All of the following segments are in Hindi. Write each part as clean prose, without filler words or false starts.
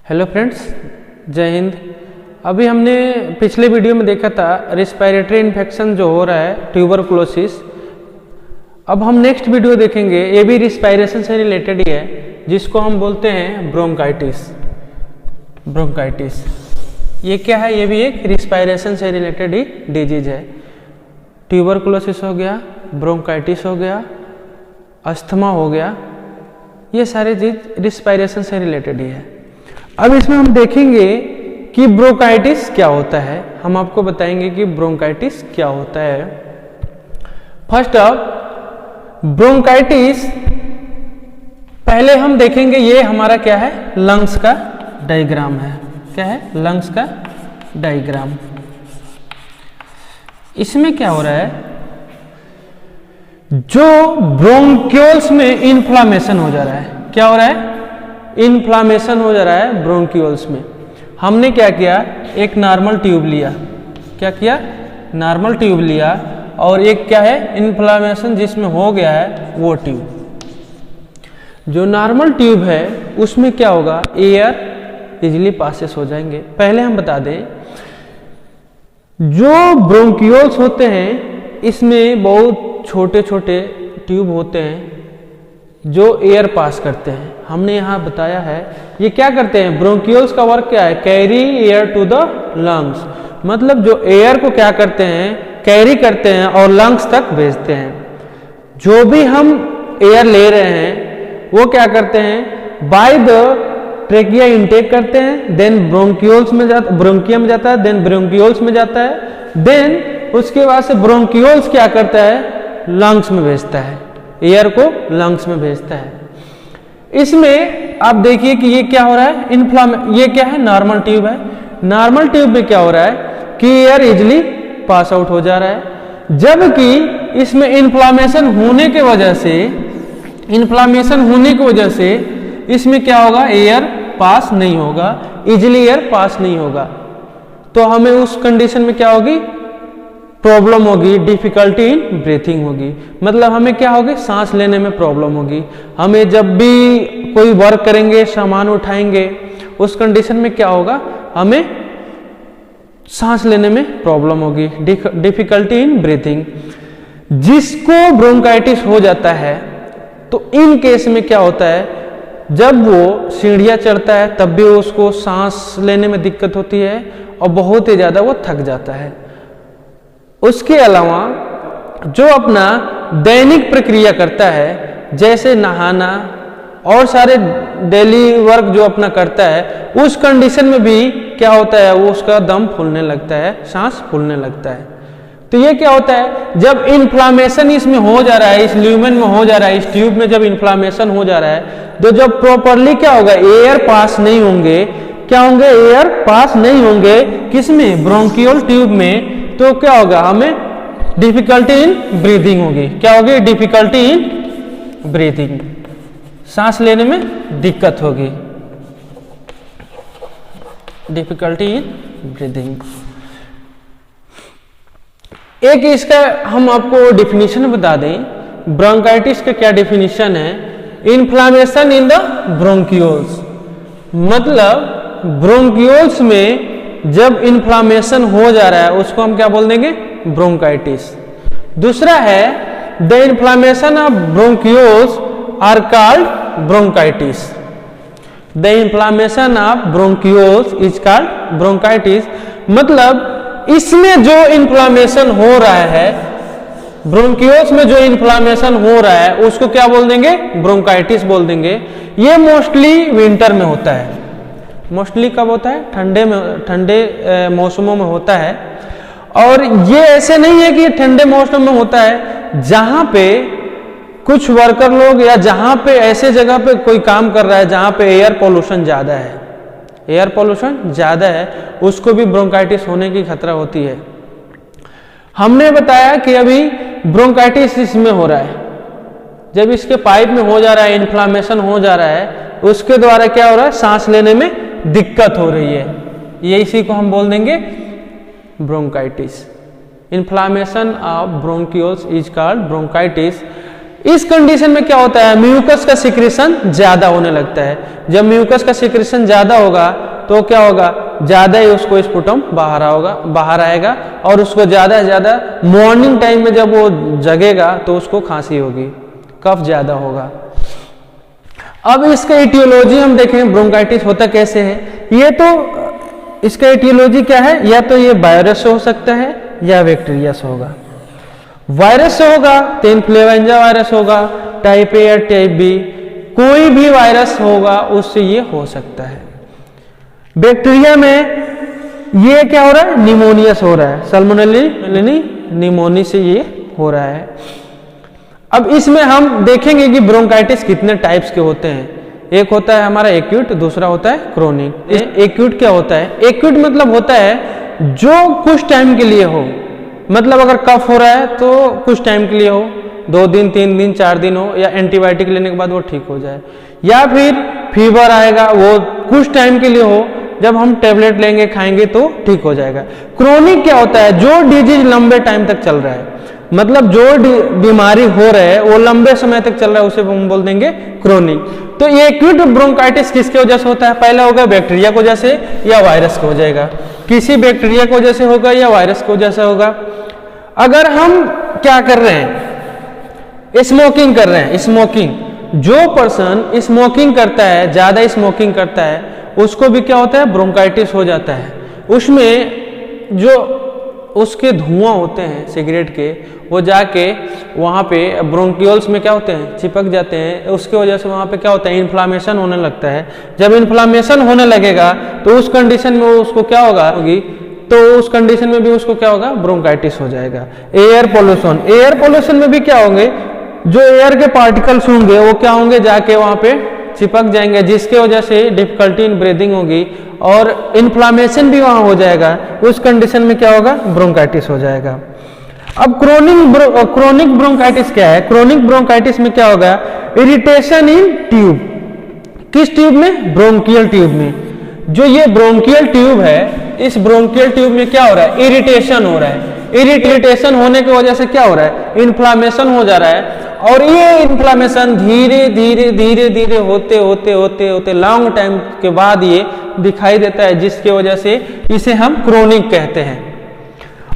हेलो फ्रेंड्स, जय हिंद। अभी हमने पिछले वीडियो में देखा था रेस्पिरेटरी इन्फेक्शन जो हो रहा है, ट्यूबरकुलोसिस। अब हम नेक्स्ट वीडियो देखेंगे, ये भी रिस्पायरेशन से रिलेटेड ही है, जिसको हम बोलते हैं ब्रोंकाइटिस। ब्रोंकाइटिस ये क्या है? ये भी एक रिस्पायरेशन से रिलेटेड ही डिजीज है। ट्यूबरकुलोसिस हो गया, ब्रोंकाइटिस हो गया, अस्थमा हो गया, ये सारे चीज रिस्पायरेशन से रिलेटेड ही है। अब इसमें हम देखेंगे कि ब्रोंकाइटिस क्या होता है। हम आपको बताएंगे कि ब्रोंकाइटिस क्या होता है। फर्स्ट ऑफ ब्रोंकाइटिस, पहले हम देखेंगे ये हमारा क्या है, लंग्स का डायग्राम है। क्या है? लंग्स का डायग्राम। इसमें क्या हो रहा है, जो ब्रोंक्यूल्स में इन्फ्लामेशन हो जा रहा है। क्या हो रहा है? इन्फ्लामेशन हो जा रहा है ब्रोंक्यूल्स में। हमने क्या किया, एक नॉर्मल ट्यूब लिया। क्या किया? नॉर्मल ट्यूब लिया, और एक क्या है, इन्फ्लामेशन जिसमें हो गया है वो ट्यूब। जो नॉर्मल ट्यूब है उसमें क्या होगा, एयर इजीली पासेस हो जाएंगे। पहले हम बता दें, जो ब्रोंक्यूल्स होते हैं इसमें बहुत छोटे छोटे ट्यूब होते हैं जो एयर पास करते हैं। हमने यहाँ बताया है ये क्या करते हैं, ब्रोंक्यूल्स का वर्क क्या है, carry air to the lungs. मतलब जो एयर को क्या करते हैं, कैरी करते हैं और लंग्स तक भेजते हैं। जो भी हम एयर ले रहे हैं वो क्या करते हैं, बाय द ट्रेकिया इनटेक करते हैं, देन ब्रोंक्यूल्स में जाता, ब्रोंकिया में जाता है, देन ब्रोंक्यूल्स में जाता है, देन उसके बाद से ब्रोंक्यूल्स क्या करता है, लंग्स में भेजता है, एयर को लंग्स में भेजता है। इसमें आप देखिए कि ये क्या हो रहा है, ये क्या है, नॉर्मल ट्यूब है। नॉर्मल ट्यूब में क्या हो रहा है कि एयर इजिली पास आउट हो जा रहा है, जबकि इसमें इन्फ्लामेशन होने की वजह से इसमें क्या होगा, एयर पास नहीं होगा, इजिली एयर पास नहीं होगा। तो हमें उस कंडीशन में क्या होगी, प्रॉब्लम होगी, डिफिकल्टी इन ब्रीथिंग होगी। मतलब हमें क्या होगी, सांस लेने में प्रॉब्लम होगी। हमें जब भी कोई वर्क करेंगे, सामान उठाएंगे, उस कंडीशन में क्या होगा, हमें सांस लेने में प्रॉब्लम होगी, डिफिकल्टी इन ब्रीथिंग। जिसको ब्रोंकाइटिस हो जाता है तो इन केस में क्या होता है, जब वो सीढ़ियां चढ़ता है तब भी उसको सांस लेने में दिक्कत होती है और बहुत ही ज्यादा वो थक जाता है। उसके अलावा जो अपना दैनिक प्रक्रिया करता है, जैसे नहाना और सारे डेली वर्क जो अपना करता है, उस कंडीशन में भी क्या होता है, वो उसका दम फूलने लगता है, सांस फूलने लगता है। तो ये क्या होता है, जब इन्फ्लामेशन इसमें हो जा रहा है, इस ल्यूमेन में हो जा रहा है, इस ट्यूब में जब इन्फ्लामेशन हो जा रहा है, तो जब प्रॉपरली क्या होगा, एयर पास नहीं होंगे, क्या होंगे, एयर पास नहीं होंगे किसमें, ब्रोंकियल ट्यूब में, तो क्या होगा, हमें डिफिकल्टी इन ब्रीदिंग होगी। क्या होगी, डिफिकल्टी इन ब्रीदिंग, सांस लेने में दिक्कत होगी, डिफिकल्टी इन ब्रीदिंग। एक इसका हम आपको डिफिनीशन बता दें, ब्रोंकाइटिस का क्या डिफिनीशन है, इन्फ्लामेशन इन द ब्रोंक्यूल्स। मतलब ब्रोंक्यूल्स में जब इन्फ्लामेशन हो जा रहा है उसको हम क्या बोल देंगे, ब्रोंकाइटिस। दूसरा है, the inflammation of bronchioles are called bronchitis. The inflammation of bronchioles is called bronchitis. मतलब इसमें जो इन्फ्लामेशन हो रहा है, ब्रोंक्यूल्स में जो इन्फ्लामेशन हो रहा है उसको क्या बोल देंगे, ब्रोंकाइटिस बोल देंगे। ये मोस्टली विंटर में होता है। मोस्टली कब होता है, ठंडे मौसमों में होता है। और ये ऐसे नहीं है कि ये ठंडे मौसम में होता है, जहां पे कुछ वर्कर लोग या जहां पे ऐसे जगह पे कोई काम कर रहा है जहां पे एयर पोल्यूशन ज्यादा है, एयर पोल्यूशन ज्यादा है, उसको भी ब्रोंकाइटिस होने की खतरा होती है। हमने बताया कि अभी ब्रोंकाइटिस इसमें हो रहा है, जब इसके पाइप में हो जा रहा है, इन्फ्लामेशन हो जा रहा है, उसके द्वारा क्या हो रहा है, सांस लेने में दिक्कत हो रही है। ये इसी को हम बोल देंगे bronchitis. Inflammation of bronchioles is called bronchitis. इस कंडीशन में क्या होता है, म्यूकस का सिक्रेशन ज्यादा होने लगता है। जब म्यूकस का सिक्रेशन ज्यादा होगा तो क्या होगा, ज्यादा ही उसको स्पुटम बाहर आएगा और उसको ज्यादा से ज्यादा मॉर्निंग टाइम में जब वो जगेगा तो उसको खांसी होगी, कफ ज्यादा होगा। अब इसका इटियोलॉजी हम देखें, ब्रोंकाइटिस होता कैसे है। ये तो इसका इटियोलॉजी क्या है, या तो ये वायरस से हो सकता है या बैक्टीरिया से होगा। वायरस से होगा तो इन्फ्लुएंजा वायरस होगा, टाइप ए या टाइप बी, कोई भी वायरस होगा उससे ये हो सकता है। बैक्टीरिया में ये क्या हो रहा है, निमोनिया से हो रहा है, सल्मोनेला निमोनी से ये हो रहा है। अब इसमें हम देखेंगे कि ब्रोंकाइटिस कितने टाइप्स के होते हैं। एक होता है हमारा एक्यूट, दूसरा होता है क्रोनिक। एक्यूट क्या होता है, एक्यूट मतलब होता है जो कुछ टाइम के लिए हो, मतलब अगर कफ हो रहा है तो कुछ टाइम के लिए हो, 2 दिन 3 दिन 4 दिन हो, या एंटीबायोटिक लेने के बाद वो ठीक हो जाए, या फिर फीवर आएगा वो कुछ टाइम के लिए हो, जब हम टेबलेट लेंगे खाएंगे तो ठीक हो जाएगा। क्रोनिक क्या होता है, जो डिजीज लंबे टाइम तक चल रहा है, मतलब जो बीमारी हो रहा है वो लंबे समय तक चल रहा है, उसे हम बोल देंगे क्रोनिक। तो ये एक्यूट ब्रोंकाइटिस किसके वजह से होता है, पहला होगा बैक्टीरिया की वजह से या वायरस की हो जाएगा, किसी बैक्टीरिया की वजह से होगा या वायरस की वजह से होगा। अगर हम क्या कर रहे हैं, स्मोकिंग कर रहे हैं, स्मोकिंग, जो पर्सन स्मोकिंग करता है, ज्यादा स्मोकिंग करता है, उसको भी क्या होता है, ब्रोंकाइटिस हो जाता है। उसमें जो उसके धुआं होते हैं सिगरेट के, वो जाके वहाँ पे ब्रोंकियोल्स में क्या होते हैं, चिपक जाते हैं, उसके वजह से वहाँ पे क्या होता है, इन्फ्लामेशन होने लगता है। जब इन्फ्लामेशन होने लगेगा तो उस कंडीशन में उसको क्या होगी, तो उस कंडीशन में भी उसको क्या होगा, ब्रोंकाइटिस हो जाएगा। एयर पोल्यूशन, एयर पोल्यूशन में भी क्या होंगे, जो एयर के पार्टिकल्स होंगे वो क्या होंगे, जाके वहाँ पे चिपक जाएंगे, जिसके वजह से डिफिकल्टी इन ब्रीदिंग होगी और इन्फ्लामेशन भी वहां हो जाएगा। उस कंडीशन में क्या होगा, ब्रोंकाइटिस हो जाएगा। अब क्रोनिक ब्रोंकाइटिस क्या है, क्रोनिक ब्रोंकाइटिस में क्या होगा, इरिटेशन इन ट्यूब, किस ट्यूब में, ब्रोंकियल ट्यूब में। जो ये ब्रोंकियल ट्यूब है, इस ब्रोंकियल ट्यूब में क्या हो रहा है, इरिटेशन हो रहा है। इरिटेशन होने की वजह से क्या हो रहा है, इन्फ्लामेशन हो जा रहा है, और ये इन्फ्लामेशन धीरे धीरे धीरे धीरे होते होते होते होते लॉन्ग टाइम के बाद ये दिखाई देता है, जिसके वजह से इसे हम क्रोनिक कहते हैं।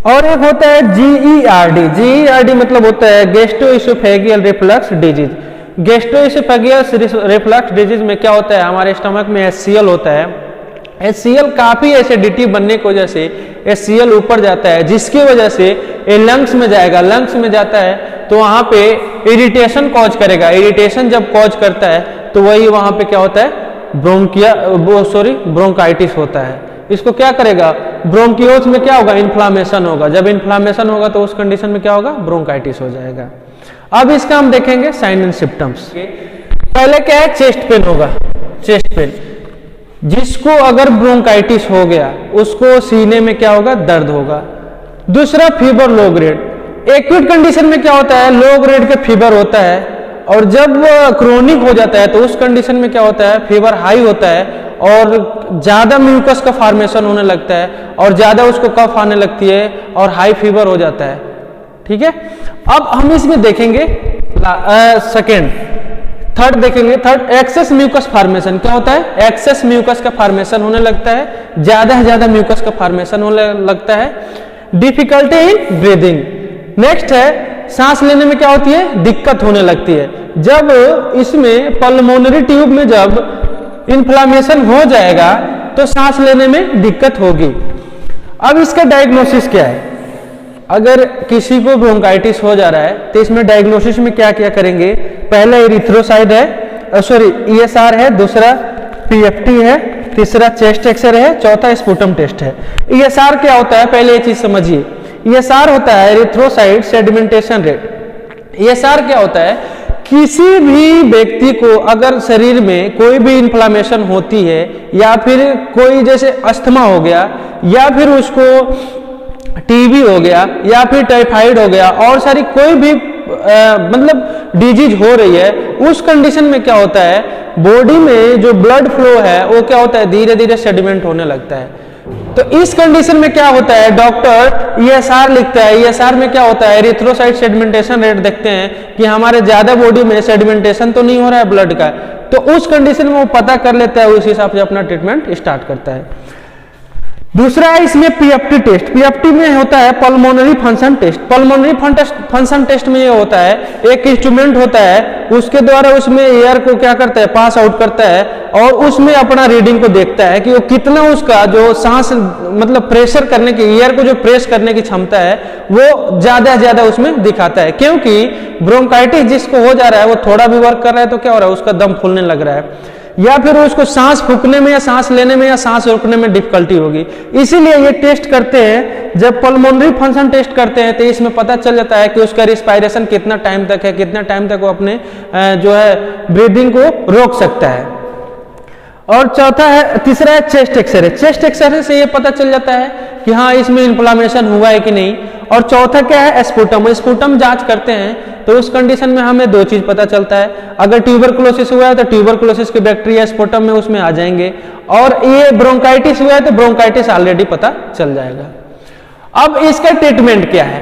और एक होता है GERD, GERD मतलब होता है गैस्ट्रोइसोफेगियल रिफ्लक्स डिजीज। गैस्ट्रोइसोफेगियल रिफ्लक्स डिजीज में क्या होता है, हमारे स्टमक में HCl होता है, HCl काफी एसिडिटी बनने की वजह से HCl ऊपर जाता है, जिसकी वजह से ये लंग्स में जाएगा, लंग्स में जाता है तो वहां पे इरिटेशन कॉज करेगा। इरिटेशन जब कॉज करता है तो वही वहां पे क्या होता है, ब्रोंकाइटिस होता है। इसको क्या करेगा, ब्रोंकियोल्स में क्या होगा, इन्फ्लामेशन होगा। जब इन्फ्लामेशन होगा तो उस कंडीशन में क्या होगा, ब्रोंकाइटिस हो जाएगा। अब इसका हम देखेंगे साइन एंड सिम्टम्स। पहले क्या है, चेस्ट पेन होगा, चेस्ट पेन। जिसको अगर ब्रोंकाइटिस हो गया उसको सीने में क्या होगा, दर्द होगा। दूसरा fever low grade, acute condition में क्या होता है, लो ग्रेड का फीवर होता है, और जब क्रोनिक हो जाता है तो उस कंडीशन में क्या होता है, फीवर हाई होता है और ज्यादा म्यूकस का फॉर्मेशन होने लगता है और ज्यादा उसको कफ आने लगती है और हाई फीवर हो जाता है। ठीक है, अब हम इसमें देखेंगे सेकेंड, थर्ड देखेंगे। थर्ड, एक्सेस म्यूकस फॉर्मेशन क्या होता है, एक्सेस म्यूकस का फॉर्मेशन होने लगता है, ज्यादा से ज्यादा म्यूकस का फॉर्मेशन होने लगता है। डिफिकल्टी इन ब्रीदिंग, नेक्स्ट है सांस लेने में क्या होती है, दिक्कत होने लगती है। जब इसमें पल्मोनरी ट्यूब में जब इन्फ्लामेशन हो जाएगा तो सांस लेने में दिक्कत होगी। अब इसका डायग्नोसिस क्या है, अगर किसी को ब्रोंकाइटिस हो जा रहा है तो इसमें डायग्नोसिस में क्या क्या करेंगे, पहला एरिथ्रोसाइड है, ESR है, दूसरा PFT है, तीसरा चेस्ट एक्सरे है, चौथा स्पुटम टेस्ट है। ESR क्या होता है, पहले ये चीज समझिए। ESR होता है एरिथ्रोसाइट सेडिमेंटेशन रेट। ESR क्या होता है, किसी भी व्यक्ति को अगर शरीर में कोई भी इन्फ्लामेशन होती है, या फिर कोई जैसे अस्थमा हो गया, या फिर उसको TB हो गया, या फिर टाइफाइड हो गया, और सारी कोई भी मतलब डिजीज हो रही है, उस कंडीशन में क्या होता है, बॉडी में जो ब्लड फ्लो है वो क्या होता है, धीरे धीरे सेडिमेंट होने लगता है। तो इस कंडीशन में क्या होता है, डॉक्टर ईएसआर लिखता है। ईएसआर में क्या होता है, एरिथ्रोसाइट सेडिमेंटेशन रेट देखते हैं कि हमारे ज्यादा बॉडी में सेडिमेंटेशन तो नहीं हो रहा है ब्लड का, तो उस कंडीशन में वो पता कर लेता है, उस हिसाब से अपना ट्रीटमेंट स्टार्ट करता है। दूसरा है इसमें पीएफटी टेस्ट। पीएफटी में होता है pulmonary function test. Pulmonary function test में ये होता है, एक इंस्ट्रूमेंट होता है, उसके द्वारा उसमें एयर को क्या करता है, पास आउट करता है और उसमें अपना रीडिंग को देखता है कि वो कितना उसका जो सांस मतलब प्रेशर करने की, एयर को जो प्रेस करने की क्षमता है वो ज्यादा उसमें दिखाता है। क्योंकि ब्रोंकाइटिस जिसको हो जा रहा है वो थोड़ा भी वर्क कर रहा है तो क्या हो रहा है, उसका दम फूलने लग रहा है, या फिर उसको सांस फूकने में या सांस लेने में या सांस रोकने में डिफिकल्टी होगी। इसीलिए ये टेस्ट करते हैं, जब पल्मोनरी फंक्शन टेस्ट करते हैं तो इसमें पता चल जाता है कि उसका रिस्पायरेशन कितना टाइम तक है, कितना टाइम तक वो अपने जो है ब्रीदिंग को रोक सकता है। और चौथा है, तीसरा है चेस्ट एक्सरे। चेस्ट एक्सरे से ये पता चल जाता है कि हाँ इसमें इन्फ्लामेशन हुआ है कि नहीं। और चौथा क्या है, स्पुटम। स्पुटम जांच करते हैं तो उस कंडीशन में हमें दो चीज पता चलता है, अगर ट्यूबरकुलोसिस हुआ है तो ट्यूबरकुलोसिस के बैक्टीरिया स्पुटम में उसमें आ जाएंगे, और ये ब्रोंकाइटिस हुआ है तो ब्रोंकाइटिस ऑलरेडी पता चल जाएगा। अब इसका ट्रीटमेंट क्या है,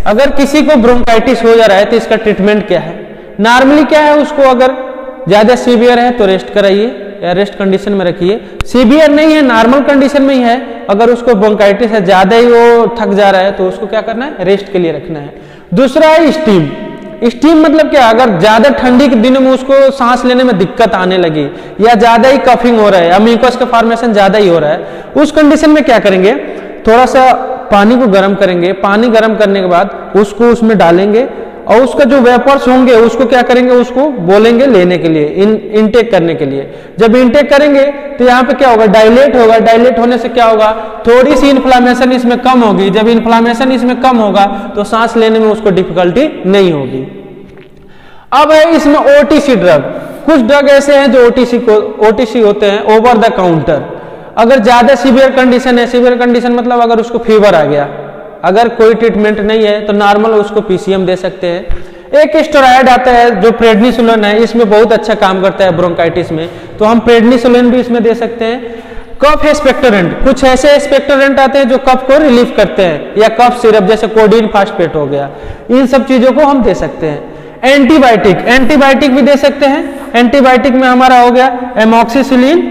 अगर किसी को ब्रोंकाइटिस हो जा रहा है तो इसका ट्रीटमेंट क्या है। नॉर्मली क्या है, उसको अगर ज्यादा सीवियर है तो रेस्ट कराइए या रेस्ट कंडीशन में रखिए। सीवियर नहीं है, नॉर्मल कंडीशन में ही है, अगर उसको ब्रोंकाइटिस है, ज्यादा ही वो थक जा रहा है तो उसको क्या करना है, रेस्ट के लिए रखना है। दूसरा है स्टीम। स्टीम मतलब क्या, अगर ज्यादा ठंडी के दिनों में उसको सांस लेने में दिक्कत आने लगी या ज्यादा ही कफिंग हो रहा है या म्यूकस का फॉर्मेशन ज्यादा ही हो रहा है, उस कंडीशन में क्या करेंगे, थोड़ा सा पानी को गर्म करेंगे। पानी गर्म करने के बाद उसको उसमें डालेंगे और उसका जो वेपर्स होंगे उसको क्या करेंगे, उसको बोलेंगे लेने के लिए, इनटेक करने के लिए। जब इनटेक करेंगे तो यहाँ पे क्या होगा, डायलेट होगा। डायलेट होने से क्या होगा, थोड़ी सी इन्फ्लामेशन इसमें कम होगी। जब इन्फ्लामेशन इसमें कम होगा तो सांस लेने में उसको डिफिकल्टी नहीं होगी। अब है इसमें ओटीसी ड्रग। कुछ ड्रग ऐसे हैं जो ओटीसी होते हैं, ओवर द काउंटर। अगर ज्यादा सीवियर कंडीशन है, सीवियर कंडीशन मतलब अगर उसको फीवर आ गया, अगर कोई ट्रीटमेंट नहीं है तो नॉर्मल उसको पीसीएम दे सकते हैं। एक स्टेरॉयड आता है जो प्रेडनिसोलोन है, इसमें बहुत अच्छा काम करता है ब्रोंकाइटिस में, तो हम प्रेडनिसोलोन भी इसमें दे सकते हैं। कफ एक्सपेक्टोरेंट, कुछ ऐसे एक्सपेक्टोरेंट आते हैं जो कफ को रिलीफ करते हैं, या कफ सिरप जैसे कोडीन फास्फेट हो गया, इन सब चीजों को हम दे सकते हैं। एंटीबायोटिक, एंटीबायोटिक भी दे सकते हैं। एंटीबायोटिक में हमारा हो गया एमॉक्सिसिलिन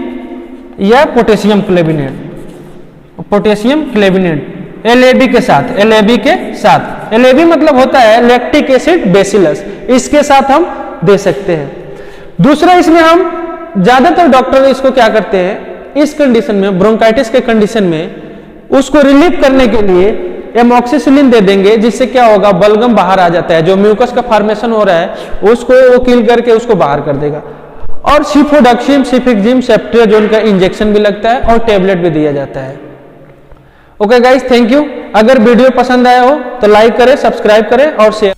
या पोटेशियम क्लेविनेट। पोटेशियम क्लेविनेट एलएबी के साथ, एलएबी के साथ, एलएबी मतलब होता है लैक्टिक एसिड बेसिलस, इसके साथ हम दे सकते हैं। दूसरा, इसमें हम ज्यादातर डॉक्टर इसको क्या करते हैं, इस कंडीशन में, ब्रोंकाइटिस के कंडीशन में उसको रिलीफ करने के लिए एमॉक्सिसिलिन दे देंगे, जिससे क्या होगा, बलगम बाहर आ जाता है, जो म्यूकस का फॉर्मेशन हो रहा है उसको वो किल करके उसको बाहर कर देगा। और सिफोडक्सिम, सिफिक्जिम, सेफ्ट्रियाजोन का इंजेक्शन भी लगता है और टेबलेट भी दिया जाता है। Okay guys, thank you. अगर वीडियो पसंद आया हो तो लाइक करें, सब्सक्राइब करें और शेयर